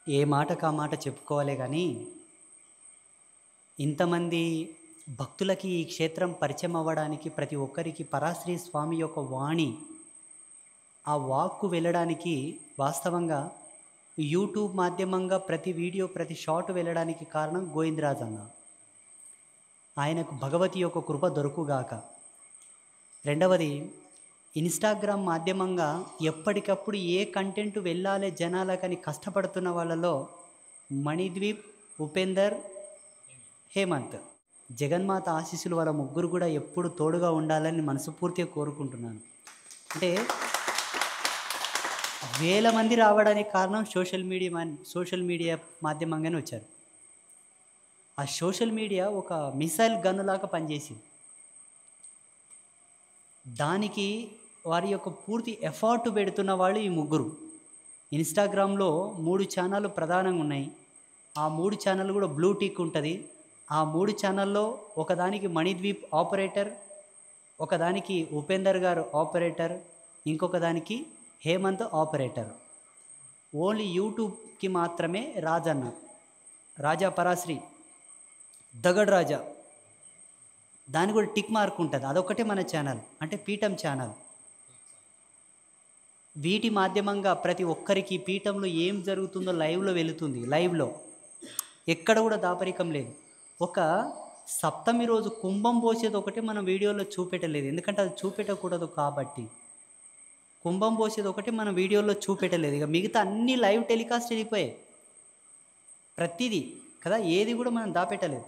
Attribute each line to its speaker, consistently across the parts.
Speaker 1: ఏ మాటకు ఆ మాట చెప్పుకోవాలే కానీ ఇంతమంది భక్తులకి ఈ క్షేత్రం పరిచయం అవ్వడానికి ప్రతి ఒక్కరికి పరాశ్రీ స్వామి యొక్క వాణి ఆ వాక్కు వెళ్ళడానికి వాస్తవంగా యూట్యూబ్ మాధ్యమంగా ప్రతి వీడియో ప్రతి షాట్ వెళ్ళడానికి కారణం గోవిందరాజ్ అన్న. ఆయనకు భగవతి యొక్క కృప దొరుకుగాక. రెండవది, ఇన్స్టాగ్రామ్ మాధ్యమంగా ఎప్పటికప్పుడు ఏ కంటెంట్ వెళ్ళాలి జనాలకని కష్టపడుతున్న వాళ్ళలో మణిద్వీప్, ఉపేందర్, హేమంత్, జగన్మాత ఆశీస్సులు వాళ్ళ ముగ్గురు కూడా ఎప్పుడు తోడుగా ఉండాలని మనస్ఫూర్తిగా కోరుకుంటున్నాను. అంటే వేల మంది రావడానికి కారణం సోషల్ మీడియా మాధ్యమంగానే వచ్చారు. ఆ సోషల్ మీడియా ఒక మిసైల్ గన్నులాగా పనిచేసింది. దానికి వారి యొక్క పూర్తి ఎఫర్ట్ పెడుతున్న వాళ్ళు ఈ ముగ్గురు. ఇన్స్టాగ్రామ్లో 3 ఛానళ్ళు ప్రధానంగా ఉన్నాయి. ఆ 3 ఛానళ్ళు కూడా బ్లూ టిక్ ఉంటుంది. ఆ 3 ఛానల్లో ఒకదానికి మణిద్వీప్ ఆపరేటర్, ఒకదానికి ఉపేందర్ గారు ఆపరేటర్, ఇంకొక దానికి హేమంత్ ఆపరేటర్. ఓన్లీ యూట్యూబ్కి మాత్రమే రాజన్న, రాజా పరాశ్రీ, దగడ్ రాజా, దాని కూడా టిక్ మార్క్ ఉంటుంది. అదొకటే మన ఛానల్, అంటే పీఠం ఛానల్. వీటి మాధ్యమంగా ప్రతి ఒక్కరికి పీఠంలో ఏం జరుగుతుందో లైవ్లో వెళుతుంది. లైవ్లో ఎక్కడ కూడా దాపరికం లేదు. ఒక సప్తమి రోజు కుంభం పోసేది ఒకటే మనం వీడియోలో చూపెట్టలేదు, ఎందుకంటే అది చూపెట్టకూడదు కాబట్టి. కుంభం పోసేది ఒకటి మనం వీడియోలో చూపెట్టలేదు. ఇక మిగతా అన్ని లైవ్ టెలికాస్ట్ వెళ్ళిపోయాయి, ప్రతిదీ కదా, ఏది కూడా మనం దాపెట్టలేదు.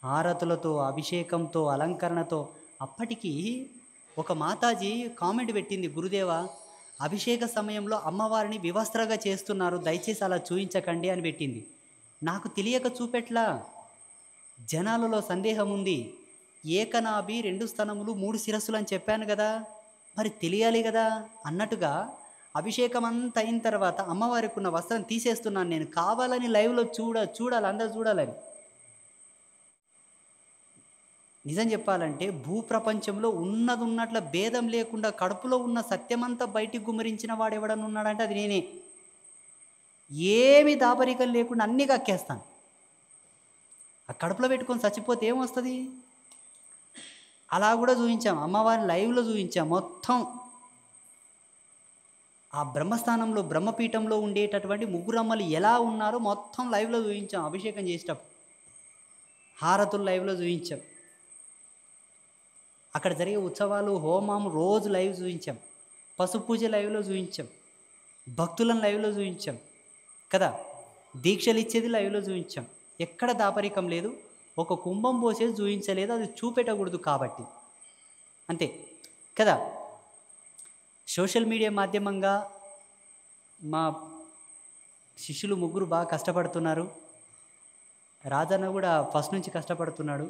Speaker 1: హారతులతో, అభిషేకంతో, అలంకరణతో. అప్పటికి ఒక మాతాజీ కామెంట్ పెట్టింది, గురుదేవ అభిషేక సమయంలో అమ్మవారిని వివస్త్రగా చేస్తున్నారు, దయచేసి అలా చూపించకండి అని పెట్టింది. నాకు తెలియక చూపెట్లా. జనాలలో సందేహం ఉంది. ఏకనాభి, 2 స్తనములు, 3 శిరస్సులు అని చెప్పాను కదా, మరి తెలియాలి కదా అన్నట్టుగా అభిషేకం అంతా అయిన తర్వాత అమ్మవారికి ఉన్న వస్త్రం తీసేస్తున్నాను నేను, కావాలని లైవ్లో చూడాలి, అందరూ చూడాలని. నిజం చెప్పాలంటే భూప్రపంచంలో ఉన్నట్ల భేదం లేకుండా కడుపులో ఉన్న సత్యమంతా బయటికి గుమ్మరించిన వాడు ఎవడన్నా ఉన్నాడంటే అది నేనే. ఏమి దాపరికం లేకుండా అన్నీ కక్కేస్తాను. ఆ కడుపులో పెట్టుకొని చచ్చిపోతే ఏమొస్తుంది? అలా కూడా చూపించాం, అమ్మవారిని లైవ్లో చూపించాం. మొత్తం ఆ బ్రహ్మస్థానంలో, బ్రహ్మపీఠంలో ఉండేటటువంటి ముగ్గురు అమ్మలు ఎలా ఉన్నారో మొత్తం లైవ్లో చూపించాం. అభిషేకం చేసేటప్పుడు హారతులు లైవ్లో చూపించాం. అక్కడ జరిగే ఉత్సవాలు, హోమం రోజు లైవ్ చూపించాం. పసుపు పూజ లైవ్లో చూపించాం. భక్తులను లైవ్లో చూపించాం కదా. దీక్షలు ఇచ్చేది లైవ్లో చూపించాం. ఎక్కడ దాపరికం లేదు. ఒక కుంభం పోసేది చూపించలేదు, అది చూపెట్టకూడదు కాబట్టి, అంతే కదా. సోషల్ మీడియా మాధ్యమంగా మా శిష్యులు ముగ్గురు బాగా కష్టపడుతున్నారు. రాజన్న కూడా ఫస్ట్ నుంచి కష్టపడుతున్నాడు.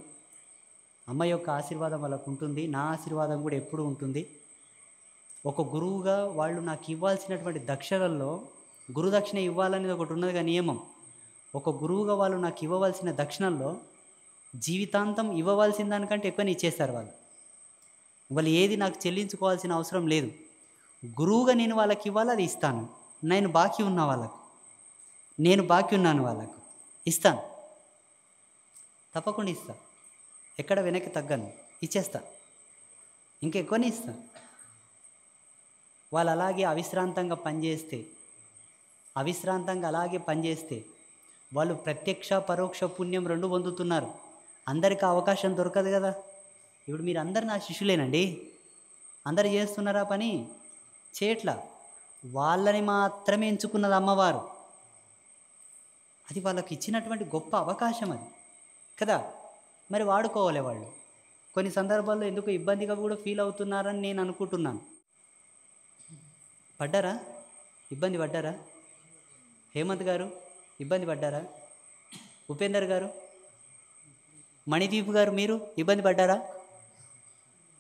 Speaker 1: అమ్మ యొక్క ఆశీర్వాదం వాళ్ళకు ఉంటుంది, నా ఆశీర్వాదం కూడా ఎప్పుడూ ఉంటుంది. ఒక గురువుగా వాళ్ళు నాకు ఇవ్వాల్సినటువంటి దక్షిణల్లో, గురుదక్షిణ ఇవ్వాలనేది ఒకటి ఉన్నదిగా నియమం. ఒక గురువుగా వాళ్ళు నాకు ఇవ్వవలసిన దక్షిణల్లో జీవితాంతం ఇవ్వవలసిన దానికంటే ఎక్కువనే ఇచ్చేస్తారు వాళ్ళు ఏది నాకు చెల్లించుకోవాల్సిన అవసరం లేదు. గురువుగా నేను వాళ్ళకి ఇవ్వాలి, అది ఇస్తాను. నేను బాకీ ఉన్నాను వాళ్ళకు ఇస్తాను, తప్పకుండా ఇస్తాను. ఎక్కడ వెనక్కి తగ్గను, ఇచ్చేస్తా, ఇంకెక్కువనే ఇస్తాను. వాళ్ళు అలాగే అవిశ్రాంతంగా పనిచేస్తే వాళ్ళు ప్రత్యక్ష పరోక్ష పుణ్యం 2 పొందుతున్నారు. అందరికీ అవకాశం దొరకదు కదా. ఇప్పుడు మీరు అందరు నా శిష్యులేనండి, అందరు చేస్తున్నారా పని? చేయట్లా. వాళ్ళని మాత్రమే ఎంచుకున్నది అమ్మవారు. అది వాళ్ళకి ఇచ్చినటువంటి గొప్ప అవకాశం అది కదా. మరి వాడుకోవాలి వాళ్ళు. కొన్ని సందర్భాల్లో ఎందుకు ఇబ్బందిగా కూడా ఫీల్ అవుతున్నారని నేను అనుకుంటున్నాను. ఇబ్బంది పడ్డారా? హేమంత్ గారు ఇబ్బంది పడ్డారా? ఉపేందర్ గారు, మణిదీప్ గారు మీరు ఇబ్బంది పడ్డారా?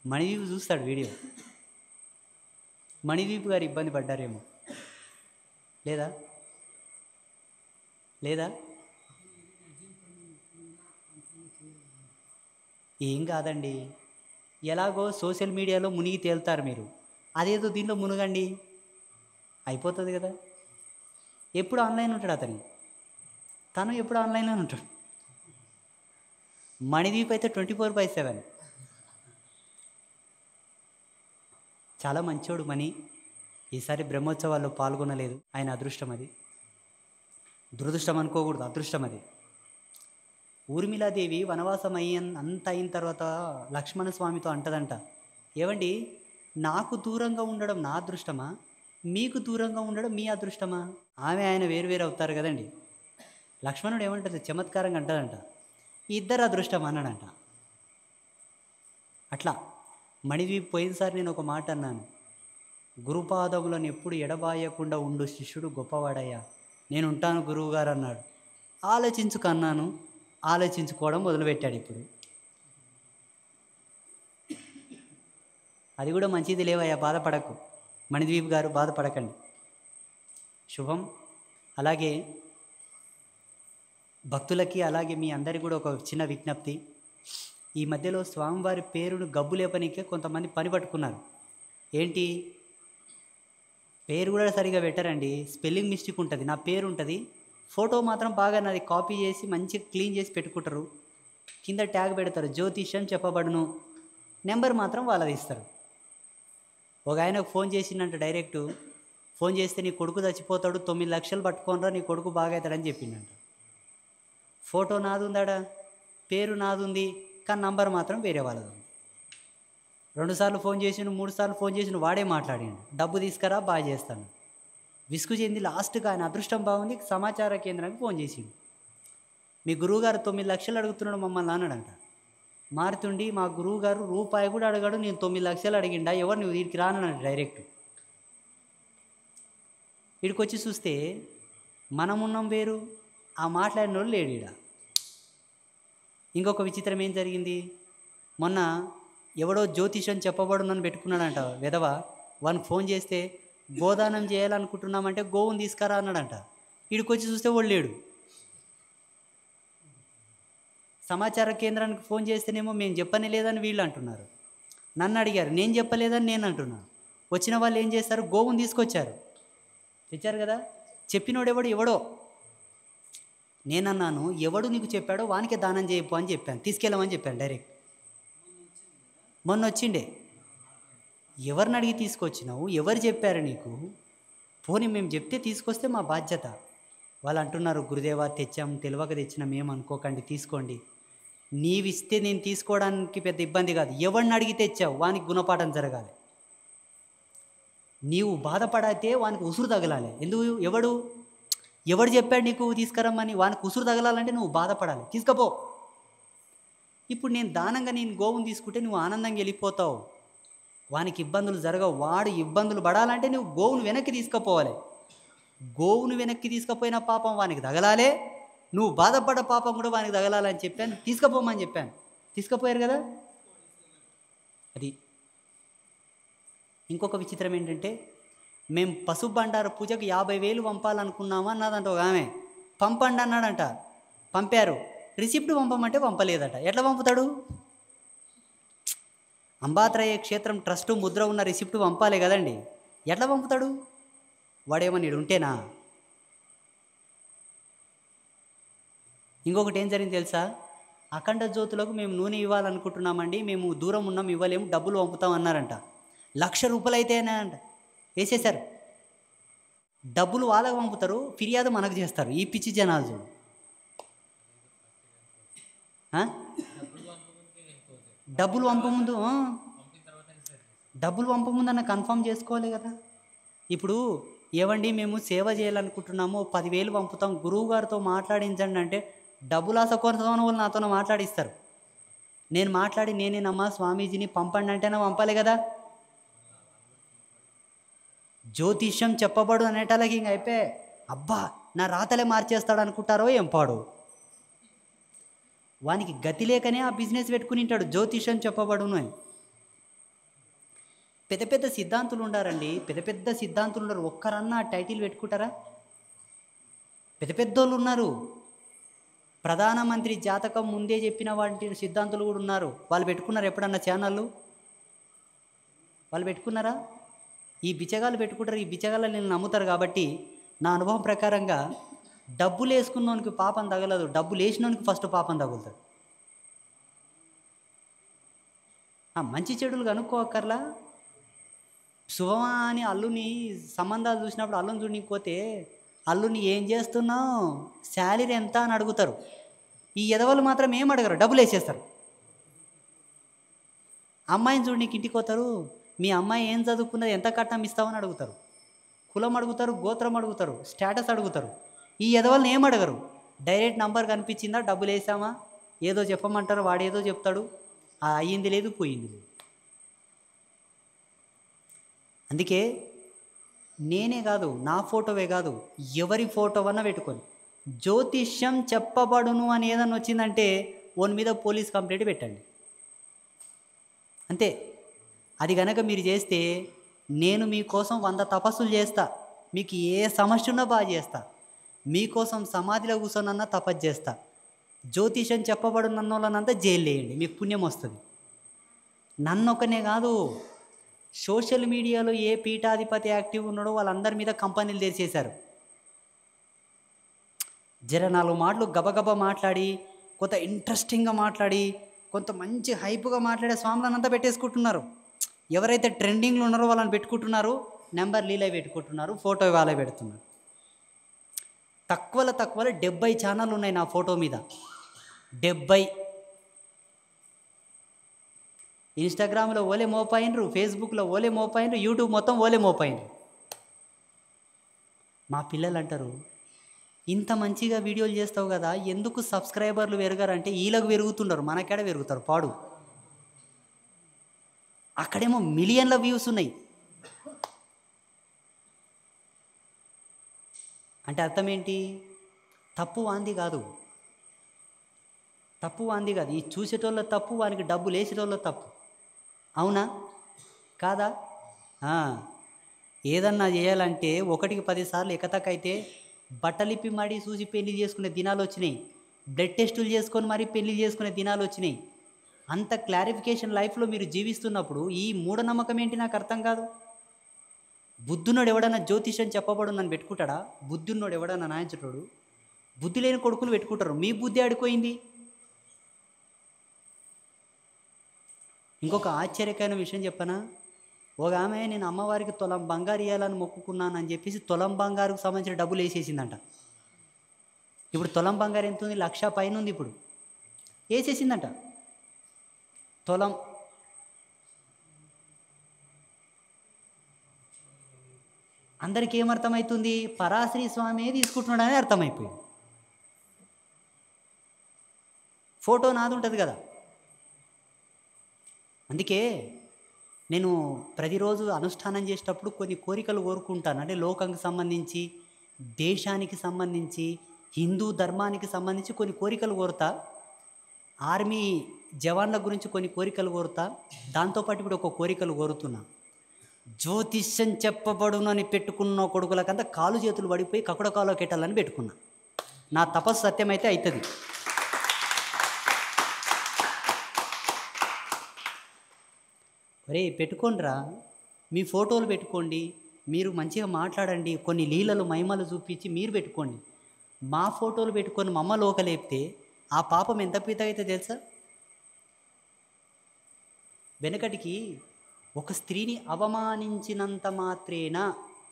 Speaker 1: మణిదీప్ చూస్తాడు వీడియో. మణిదీప్ గారు ఇబ్బంది పడ్డారేమో, లేదా? ఏం కాదండి, ఎలాగో సోషల్ మీడియాలో మునిగి తేలుతారు మీరు. అదేదో దీనిలో మునగండి, అయిపోతుంది కదా. ఎప్పుడు ఆన్లైన్ ఉంటాడు అతని, తను ఎప్పుడు ఆన్లైన్లో ఉంటాడు. మణిదీప్ అయితే 24/7. చాలా మంచోడు మణి. ఈసారి బ్రహ్మోత్సవాల్లో పాల్గొనలేదు, ఆయన అదృష్టం అది. దురదృష్టం అనుకోకూడదు, అదృష్టం అది. ఊర్మిళాదేవి వనవాసం అంత అయిన తర్వాత లక్ష్మణ స్వామితో అంటదంట, ఏవండి నాకు దూరంగా ఉండడం నా అదృష్టమా, మీకు దూరంగా ఉండడం మీ అదృష్టమా? ఆమె ఆయన వేరు అవుతారు కదండి. లక్ష్మణుడు ఏమంటుంది, చమత్కారంగా అంటదంట, ఇద్దరు అదృష్టం అన్నాడంట. అట్లా మణిదీప్ పోయినసారి నేను ఒక మాట అన్నాను, గురుపాదములను ఎప్పుడు ఎడబాయకుండా ఉండు శిష్యుడు గొప్పవాడయ్యా, నేను ఉంటాను గురువుగారు అన్నాడు. ఆలోచించుకన్నాను, ఆలోచించుకోవడం మొదలుపెట్టాడు ఇప్పుడు. అది కూడా మంచిది లేవయ్యా, బాధపడకు మణిదీప్ గారు, బాధపడకండి. శుభం. అలాగే భక్తులకి అలాగే మీ అందరికీ కూడా ఒక చిన్న విజ్ఞప్తి. ఈ మధ్యలో స్వామివారి పేరును గబ్బు లేపనికే కొంతమంది పని పట్టుకున్నారు. ఏంటి, పేరు కూడా సరిగా పెట్టరండి, స్పెల్లింగ్ మిస్టేక్ ఉంటుంది. నా పేరు ఉంటుంది, ఫోటో మాత్రం బాగా నాది కాపీ చేసి మంచిగా క్లీన్ చేసి పెట్టుకుంటారు. కింద ట్యాగ్ పెడతారు, జ్యోతిష్యం చెప్పబడును, నెంబర్ మాత్రం వాళ్ళది ఇస్తారు. ఒక ఆయనకు ఫోన్ చేసిందంట, డైరెక్టు ఫోన్ చేస్తే నీ కొడుకు చచ్చిపోతాడు, 9 లక్షలు పట్టుకోనరా, నీ కొడుకు బాగా అవుతాడని చెప్పిందంట. ఫోటో నాది ఉందాడా, పేరు నాది ఉంది, కానీ నంబర్ మాత్రం వేరే వాళ్ళది ఉంది. 2 సార్లు ఫోన్ చేసిండు, 3 సార్లు ఫోన్ చేసిండు, వాడే మాట్లాడిండు, డబ్బు తీసుకురా బాగా చేస్తాను. విసుగు చెంది లాస్ట్గా ఆయన అదృష్టం బాగుంది, సమాచార కేంద్రానికి ఫోన్ చేసిండు, మీ గురువుగారు 9 లక్షలు అడుగుతున్నాడు మమ్మల్ని అన్నాడంట. మారుతుండి, మా గురువుగారు రూపాయి కూడా అడగాడు, నేను 9 లక్షలు అడిగిండా, ఎవరు నువ్వు వీడికి రానన్నాడు డైరెక్ట్. వీడికి వచ్చి చూస్తే మనమున్నాం వేరు, ఆ మాట్లాడిన వాళ్ళు లేడు ఈడ. ఇంకొక విచిత్రం ఏం జరిగింది, మొన్న ఎవడో జ్యోతిషం చెప్పబడునని పెట్టుకున్నాడంట వెధవ. వానికి ఫోన్ చేస్తే గోదానం చేయాలనుకుంటున్నామంటే గోవుని తీసుకురా అన్నాడంట. వీడికి వచ్చి చూస్తే వాడు లేడు. సమాచార కేంద్రానికి ఫోన్ చేస్తేనేమో మేము చెప్పనే లేదని వీళ్ళు అంటున్నారు, నన్ను అడిగారు నేను చెప్పలేదని నేను అంటున్నాను. వచ్చిన వాళ్ళు ఏం చేస్తారు, గోవుని తీసుకొచ్చారు, తెచ్చారు కదా, చెప్పినోడు ఎవడో. నేనన్నాను, ఎవడు నీకు చెప్పాడో వానికే దానం చేయపు అని చెప్పాను, తీసుకెళ్ళమని చెప్పాను డైరెక్ట్. మొన్న వచ్చిండే, ఎవరిని అడిగి తీసుకొచ్చినావు, ఎవరు చెప్పారు నీకు, పోనీ మేము చెప్తే తీసుకొస్తే మా బాధ్యత. వాళ్ళు అంటున్నారు, గురుదేవా తెచ్చాం, తెలియక తెచ్చినాం, ఏం అనుకోకండి, తీసుకోండి. నీవిస్తే నేను తీసుకోవడానికి పెద్ద ఇబ్బంది కాదు, ఎవరిని అడిగి తెచ్చావు వానికి గుణపాఠం జరగాలి. నీవు బాధపడితే వానికి ఉసురు తగలాలి. ఎందుకు, ఎవడు చెప్పాడు నీకు తీసుకురమ్మని, వానికి ఉసురు తగలాలంటే నువ్వు బాధపడాలి, తీసుకపో. ఇప్పుడు నేను దానంగా నేను గోవుని తీసుకుంటే నువ్వు ఆనందంగా వెళ్ళిపోతావు, వానికి ఇబ్బందులు జరగవు. వాడు ఇబ్బందులు పడాలంటే నువ్వు గోవును వెనక్కి తీసుకుపోవాలి. గోవును వెనక్కి తీసుకుపోయిన పాపం వానికి తగలాలే, నువ్వు బాధపడ్డ పాపం కూడా వానికి తగలాలని చెప్పాను, తీసుకుపోమని చెప్పాను. తీసుకుపోయారు కదా. అది ఇంకొక విచిత్రం ఏంటంటే, మేము పసుపు బండారు పూజకు 50,000 పంపాలనుకున్నామా అన్నదంట ఒక ఆమె. పంపండి అన్నాడంట, పంపారు. రిసిప్ట్ పంపమంటే పంపలేదట. ఎట్లా పంపుతాడు, అంబాత్రయ క్షేత్రం ట్రస్ట్ ముద్ర ఉన్న రిసిప్ట్ పంపాలి కదండి, ఎట్లా పంపుతాడు వాడేమని ఉంటేనా. ఇంకొకటి ఏం జరిగింది తెలుసా, అఖండ జ్యోతులకు మేము నూనె ఇవ్వాలనుకుంటున్నామండి, మేము దూరం ఉన్నాం, ఇవ్వలేము, డబ్బులు పంపుతాం అన్నారంట. 1,00,000 రూపాయలు అయితేనే అంట వేసేశారు. డబ్బులు వాళ్ళకు పంపుతారు, ఫిర్యాదు మనకు చేస్తారు. ఈ పిచ్చి జనాలు చూడు. డబ్బులు పంపముందు అన్న కన్ఫర్మ్ చేసుకోవాలి కదా. ఇప్పుడు ఏవండి మేము సేవ చేయాలనుకుంటున్నాము, 10,000 పంపుతాం, గురువు గారితో మాట్లాడించండి అంటే డబ్బులు ఆశ కొనసాగిన వాళ్ళు నాతో మాట్లాడిస్తారు. నేను మాట్లాడి నేనేనమ్మా స్వామీజీని పంపండి అంటేనే పంపాలి కదా. జ్యోతిష్యం చెప్పబడు అనేటాలకి ఇంక అయిపోయి, అబ్బా నా రాతలే మార్చేస్తాడు అనుకుంటారో ఏం పాడు. వానికి గతి లేకనే ఆ బిజినెస్ పెట్టుకుని ఉంటాడు, జ్యోతిష్యం చెప్పబడును అని. పెద్ద పెద్ద సిద్ధాంతులు ఉండారండి, పెద్ద సిద్ధాంతులు ఉన్నారు. ఒక్కరన్నా టైటిల్ పెట్టుకుంటారా? పెద్ద పెద్దోళ్ళు ఉన్నారు. ప్రధానమంత్రి జాతకం ముందే చెప్పిన వాటి సిద్ధాంతులు కూడా ఉన్నారు. వాళ్ళు పెట్టుకున్నారు ఎప్పుడన్నా ఛానళ్ళు? వాళ్ళు పెట్టుకున్నారా? ఈ బిచ్చగాళ్ళు పెట్టుకుంటారు. ఈ బిచ్చగాళ్ళు నేను నమ్ముతారు కాబట్టి నా అనుభవం ప్రకారంగా డబ్బులు వేసుకున్నోనికి పాపం తగలదు, డబ్బులు వేసినోనికి ఫస్ట్ పాపం తగులుతుంది. మంచి చెడులు కనుక్కోకర్లా. శుభమా అని అల్లుని సంబంధాలు చూసినప్పుడు అల్లుని చూడకపోతే అల్లుని ఏం చేస్తున్నావు, శాలరీ ఎంత అని అడుగుతారు. ఈ ఎదవలు మాత్రం ఏం అడగరు, డబ్బులు వేసేస్తారు. అమ్మాయిని చూడనీకి ఇంటికి పోతారు, మీ అమ్మాయి ఏం చదువుకున్నది, ఎంత కట్నం ఇస్తామని అడుగుతారు. కులం అడుగుతారు, గోత్రం అడుగుతారు, స్టేటస్ అడుగుతారు. ఈ ఎదవల్ని ఏం అడగరు, డైరెక్ట్ నంబర్ కనిపించిందా, డబ్బులు వేసామా, ఏదో చెప్పమంటారు, వాడేదో చెప్తాడు, అయ్యింది లేదు పోయింది లేదు. అందుకే నేనే కాదు, నా ఫోటోవే కాదు, ఎవరి ఫోటో అన్నా పెట్టుకొని జ్యోతిష్యం చెప్పబడును అని ఏదన్నా వచ్చిందంటే ఓన్ మీద పోలీస్ కంప్లైంట్ పెట్టండి అంతే. అది కనుక మీరు చేస్తే నేను మీకోసం 100 తపస్సులు చేస్తా, మీకు ఏ సమస్య ఉన్నా బాగా చేస్తా, మీకోసం సమాధిలో కూర్చొనన్నా తపస్సు చేస్తా. జ్యోతిషం చెప్పబడునన్నోళ్ళనంతా జైలు వేయండి, మీకు పుణ్యం వస్తుంది. నన్నొకనే కాదు, సోషల్ మీడియాలో ఏ పీఠాధిపతి యాక్టివ్ ఉన్నాడో వాళ్ళందరి మీద కంపెనీలు తెరిచేశారు. జర 4 మాటలు గబగబా మాట్లాడి, కొంత ఇంట్రెస్టింగ్గా మాట్లాడి, కొంత మంచి హైప్గా మాట్లాడే స్వాములనంతా పెట్టేసుకుంటున్నారు. ఎవరైతే ట్రెండింగ్లో ఉన్నారో వాళ్ళని పెట్టుకుంటున్నారు, నెంబర్ లీలే పెట్టుకుంటున్నారు, ఫోటో వాళ్ళే పెడుతున్నారు. తక్కువలో 70 ఛానళ్ళు ఉన్నాయి నా ఫోటో మీద, 70. ఇన్స్టాగ్రామ్లో ఓలే మోపాయినరు, ఫేస్బుక్లో ఓలే మోపాయినరు, యూట్యూబ్ మొత్తం ఓలే మోపాయినరు. మా పిల్లలు అంటారు, ఇంత మంచిగా వీడియోలు చేస్తావు కదా, ఎందుకు సబ్స్క్రైబర్లు పెరగారంటే వీళ్ళకు పెరుగుతున్నారు, మనకేడ పెరుగుతారు పాడు. అక్కడేమో మిలియన్ల వ్యూస్ ఉన్నాయి. అంటే అర్థం ఏంటి? తప్పు వాంది కాదు, తప్పు వాంది కాదు, ఈ చూసేటోళ్ళ తప్పు, వానికి డబ్బులు వేసేటోళ్ళ తప్పు. అవునా కాదా? ఏదన్నా చేయాలంటే 1కి 10 సార్లు ఎకతకైతే బట్టలిప్పి మడి చూసి పెళ్లి చేసుకునే దినాలు వచ్చినాయి, బ్లడ్ టెస్టులు చేసుకొని మరీ పెళ్లి చేసుకునే దినాలు వచ్చినాయి. అంత క్లారిఫికేషన్ లైఫ్లో మీరు జీవిస్తున్నప్పుడు ఈ మూఢనమ్మకం ఏంటి నాకు అర్థం కాదు. బుద్ధునోడు ఎవడన్నా జ్యోతిషం చెప్పబడు నన్ను పెట్టుకుంటాడా? బుద్ధున్నోడు ఎవడన్నా నాయించటోడు? బుద్ధి లేని కొడుకులు పెట్టుకుంటారు. మీ బుద్ధి ఆడిపోయింది. ఇంకొక ఆశ్చర్యకరమైన విషయం చెప్పనా? ఒక ఆమె నేను అమ్మవారికి తులం బంగారు ఇవ్వాలని మొక్కుకున్నానని చెప్పేసి తులం బంగారుకు సంబంధించిన డబ్బులు వేసేసిందంట. ఇప్పుడు తులం బంగారు ఎంత ఉంది? 1,00,000 పైన ఉంది. ఇప్పుడు వేసేసిందంట తులం. అందరికీ ఏమర్థమవుతుంది? పరాశ్రీ స్వామి తీసుకుంటున్నాడని అర్థమైపోయింది. ఫోటో నాది ఉంటుంది కదా. అందుకే నేను ప్రతిరోజు అనుష్ఠానం చేసేటప్పుడు కొన్ని కోరికలు కోరుకుంటాను. అంటే లోకానికి సంబంధించి, దేశానికి సంబంధించి, హిందూ ధర్మానికి సంబంధించి కొన్ని కోరికలు కోరుతా. ఆర్మీ జవాన్ల గురించి కొన్ని కోరికలు కోరుతా. దాంతోపాటు ఇప్పుడు ఒక కోరికలు కోరుతున్నా. జ్యోతిష్యం చెప్పబడును అని పెట్టుకున్న కొడుకులకంతా కాలు చేతులు పడిపోయి కకుడ కాలో కెట్టాలని పెట్టుకున్నా. నా తపస్సు సత్యమైతే అవుతుంది. ఒరే పెట్టుకోండిరా, మీ ఫోటోలు పెట్టుకోండి, మీరు మంచిగా మాట్లాడండి, కొన్ని లీలలు మహిమలు చూపించి మీరు పెట్టుకోండి. మా ఫోటోలు పెట్టుకొని మమ్మ లోకలేపితే ఆ పాపం ఎంత పీత అయితే తెలుసా? వెనకటికి ఒక స్త్రీని అవమానించినంత మాత్రేనా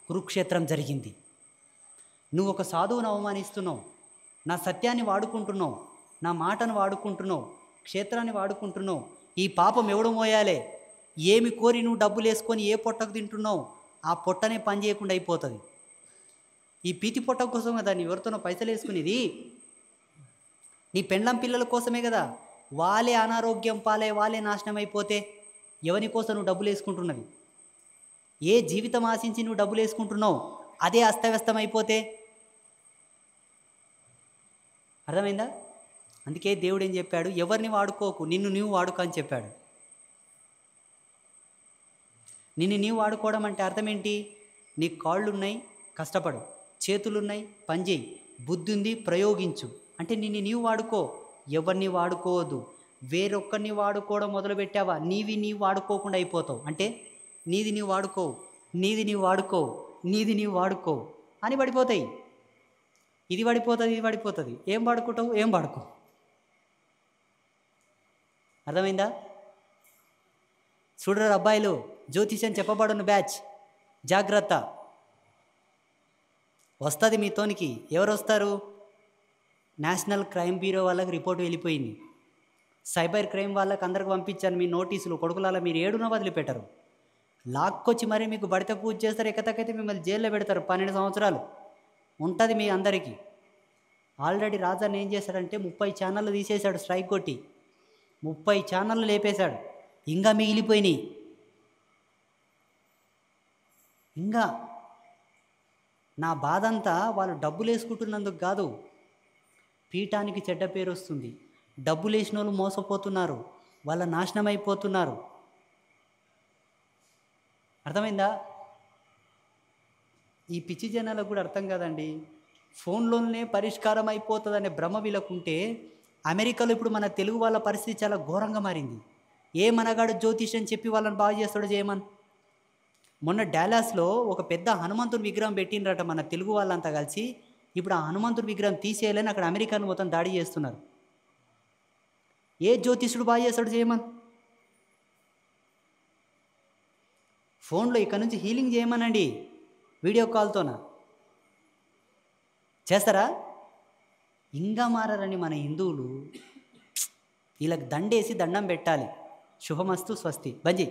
Speaker 1: కురుక్షేత్రం జరిగింది. నువ్వు ఒక సాధువును అవమానిస్తున్నావు, నా సత్యాన్ని వాడుకుంటున్నావు, నా మాటను వాడుకుంటున్నావు, క్షేత్రాన్ని వాడుకుంటున్నావు. ఈ పాపం ఎవడు మోయాలే? ఏమి కోరి నువ్వు డబ్బులు వేసుకొని ఏ పొట్టకు తింటున్నావు ఆ పొట్టనే పని చేయకుండా అయిపోతుంది. ఈ పీతి పొట్ట కోసం కదా నీ ఎవరితోనో పైసలు వేసుకునేది. నీ పెండ్లం పిల్లల కోసమే కదా. వాళ్ళే అనారోగ్యం పాలే, వాళ్ళే నాశనం అయిపోతే ఎవరి కోసం నువ్వు డబ్బులు వేసుకుంటున్నది? ఏ జీవితం ఆశించి నువ్వు డబ్బులు వేసుకుంటున్నావు అదే అస్తవ్యస్తం అయిపోతే అర్థమైందా? అందుకే దేవుడు ఏం చెప్పాడు? ఎవరిని వాడుకోకు, నిన్ను నీవు వాడుకో అని చెప్పాడు. నిన్ను నీవు వాడుకోవడం అంటే అర్థం ఏంటి? నీకు కాళ్ళు ఉన్నాయి, కష్టపడు, చేతులున్నాయి, పనిచేయి, బుద్ధి ఉంది, ప్రయోగించు. అంటే నిన్ను నీవు వాడుకో, ఎవరిని వాడుకోవద్దు. వేరొక్కరిని వాడుకోవడం మొదలుపెట్టావా నీవి నీవు వాడుకోకుండా అయిపోతావు. అంటే నీది నీవు వాడుకో, నీది నీవు వాడుకో, నీది నీవు వాడుకో. అని పడిపోతాయి. ఇది పడిపోతుంది, ఇది పడిపోతుంది. ఏం వాడుకుంటావు? ఏం వాడుకో. అర్థమైందా? చూడరు అబ్బాయిలు, జ్యోతిష్యం చెప్పబడును బ్యాచ్, జాగ్రత్త. వస్తుంది మీతోనికి. ఎవరు వస్తారు? నేషనల్ క్రైమ్ బ్యూరో వాళ్ళకి రిపోర్ట్ వెళ్ళిపోయింది, సైబర్ క్రైమ్ వాళ్ళకి అందరికి పంపించాను మీ నోటీసులు. కొడుకులాల మీరు ఏడున వదిలిపెట్టరు, లాక్కొచ్చి మరీ మీకు బడిత పూజ చేస్తారు. ఎక్కతకైతే మిమ్మల్ని జైల్లో పెడతారు. 12 సంవత్సరాలు ఉంటుంది మీ అందరికీ. ఆల్రెడీ రాజాని ఏం చేశాడంటే 30 ఛానళ్ళు తీసేశాడు, స్ట్రైక్ కొట్టి 30 ఛానళ్ళు లేపేశాడు. ఇంకా మిగిలిపోయినాయి. ఇంకా నా బాధ అంతా వాళ్ళు డబ్బులు వేసుకుంటున్నందుకు కాదు, పీఠానికి చెడ్డ పేరు వస్తుంది. డబ్బులు వేసిన వాళ్ళు మోసపోతున్నారు, వాళ్ళ నాశనం అయిపోతున్నారు. అర్థమైందా? ఈ పిచ్చి జనాలకు కూడా అర్థం కాదండి. ఫోన్లోనే పరిష్కారం అయిపోతుందనే భ్రమ వీళ్ళకుంటే, అమెరికాలో ఇప్పుడు మన తెలుగు వాళ్ళ పరిస్థితి చాలా ఘోరంగా మారింది. ఏ మనగాడు జ్యోతిష్యం చెప్పి వాళ్ళని బాగు చేస్తాడో చేయమని. మొన్న డాలాస్లో ఒక పెద్ద హనుమంతుడి విగ్రహం పెట్టినరట మన తెలుగు వాళ్ళంతా కలిసి. ఇప్పుడు ఆ హనుమంతుడి విగ్రహం తీసేయాలని అక్కడ అమెరికాను మొత్తం దాడి చేస్తున్నారు. ఏ జ్యోతిష్యుడు బాగు చేస్తాడు చేయమని. ఫోన్లో ఇక్కడ నుంచి హీలింగ్ చేయమనండి, వీడియో కాల్తోన చేస్తారా? ఇంకా మారని మన హిందువులు వీళ్ళకి దండేసి దండం పెట్టాలి. శుభమస్తు, స్వస్తి. బంజీ.